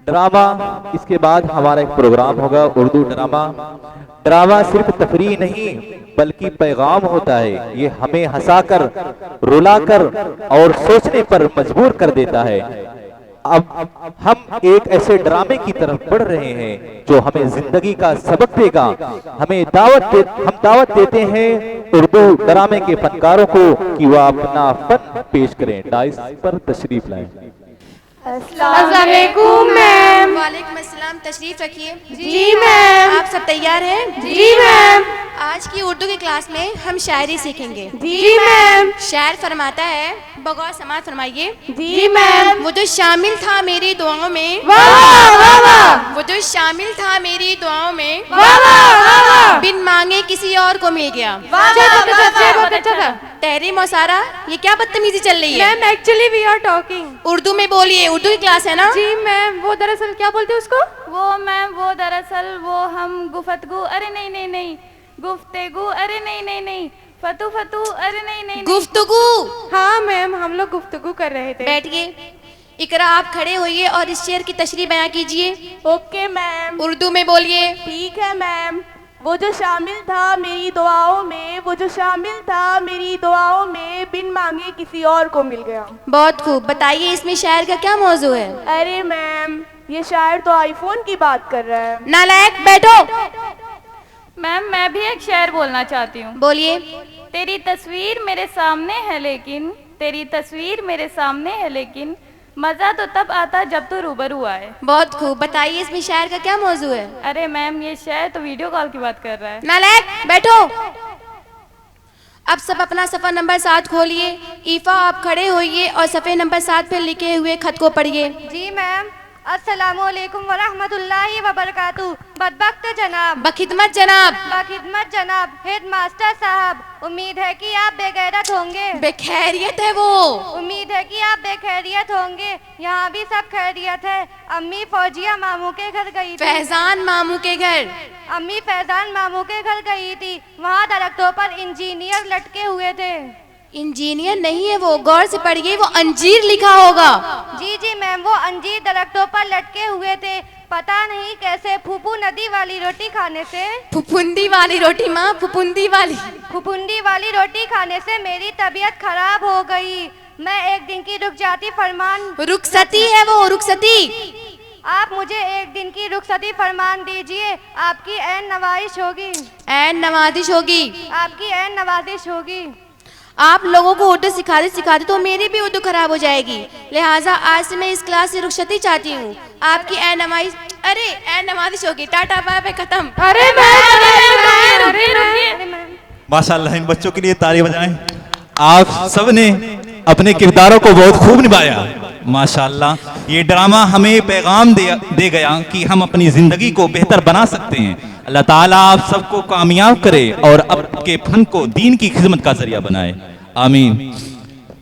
Drama. इसके बाद हमारा एक प्रोग्राम होगा उर्दू ड्रामा। ड्रामा सिर्फ तफरीह नहीं बल्कि पैगाम होता है। ये हमें हंसाकर, रुलाकर और सोचने पर मजबूर कर देता है। अब हम एक ऐसे ड्रामे की तरफ बढ़ रहे हैं जो हमें जिंदगी का सबक देगा। हम दावत देते हैं उर्दू ड्रामे के फनकारों को कि वह अपना फन पेश करें। डाइस पर तशरीफ लाएं। अस्सलाम वालेकुम मैम। वालेकुम अस्सलाम, तशरीफ रखिए। जी मैम। आप सब तैयार हैं? जी मैम। आज की उर्दू की क्लास में हम शायरी सीखेंगे। जी मैम। शायर फरमाता है, बगौर समात फरमाइए। जी मैम। वो जो शामिल था मेरी दुआओं में, वाह वाह वाह। वो जो शामिल था मेरी दुआओं में, वाह वाह वाह। बिन मांगे किसी और को मिल गया। बहुत अच्छा था। तहरी मौसारा, ये क्या बदतमीजी चल रही है? Ma'am actually we are talking Urdu में बोलिए, उर्दू की क्लास है ना? जी मैम। वो दरअसल क्या बोलते हैं उसको? वो मैम वो दरअसल वो हम गुफ्तगू, अरे नहीं नहीं नहीं, गुफ्तगू, अरे नहीं नहीं नहीं, फतू फतू, अरे नहीं नहीं, गुफ्तगू। हाँ मैम, हम लोग गुफ्तगू कर रहे थे। बैठिए। इकरा, आप खड़े होइए और इस शेर की तशरीह बयां कीजिए। Okay ma'am. उर्दू में बोलिए। ठीक है मैम। वो जो शामिल था मेरी दुआओं में, वो जो शामिल था मेरी दुआओं में, बिन मांगे किसी और को मिल गया। बहुत खूब। बताइए इसमें शायर का क्या मौजू है? अरे मैम, ये शायर तो आईफोन की बात कर रहा है। नालायक, बैठो। मैम मैं भी एक शेर बोलना चाहती हूँ। बोलिए। तेरी तस्वीर मेरे सामने है लेकिन, तेरी तस्वीर मेरे सामने है लेकिन, मजा तो तब आता जब तू रूबरू आए। बहुत खूब। बताइए इसमें शायर का क्या मौजू है? अरे मैम, ये शेर तो वीडियो कॉल की बात कर रहा है। नालायक, बैठो। अब सब अपना सफ़ा नंबर 7 खोलिए। ईफा, आप खड़े होइए और सफ़े नंबर 7 पे लिखे हुए खत को पढ़िए। जी मैम। अस्सलामुअलैकुम वरहमतुल्लाहि वबरकातुहू। बदबख्त जनाब। बखिदमत जनाब। बाखिदमत जनाब। हेड मास्टर साहब, उम्मीद है कि आप बेगैरत होंगे। बेखैरियत है वो। उम्मीद है कि आप बेखैरियत होंगे। यहाँ भी सब खैरियत है। अम्मी फौजिया मामू के घर गई थी। फैजान मामू के घर। अम्मी फैजान मामू के घर गई थी। वहाँ दरख्तों पर इंजीनियर लटके हुए थे। इंजीनियर नहीं है वो, गौर से पढ़िए, वो अंजीर लिखा होगा। जी जी मैम, वो अंजीर दरख्तों पर लटके हुए थे। पता नहीं कैसे फूफू नदी वाली रोटी खाने से, फुफुंदी वाली रोटी माँ, फुफुंदी वाली। फुफुंदी वाली रोटी खाने से मेरी तबीयत खराब हो गई। मैं एक दिन की रुक जाती फरमान, रुखसती है वो, रुखसती। आप मुझे एक दिन की रुखसती फरमान दीजिए। आपकी ऐन नवाजिश होगी। ऐन नवाजिश होगी। आपकी ऐन नवाजिश होगी। आप लोगों को उर्दू सिखाते सिखाते तो मेरी भी उर्दू खराब हो जाएगी, लिहाजा आज से मैं इस क्लास से रुखसती चाहती हूँ। आपकी ऐन नमाजिश, अरे ऐन नवाजिश होगी। टाटा बाय बाय, खत्म। अरे माशाल्लाह, इन बच्चों के लिए ताली बजाएं। आप सब ने अपने किरदारों को बहुत खूब निभाया। माशाल्लाह, ये ड्रामा हमें पैगाम दे गया कि हम अपनी ज़िंदगी को बेहतर बना सकते हैं। अल्लाह ताला आप सबको कामयाब करे और आपके फन को दीन की खिदमत का जरिया बनाए। आमीन।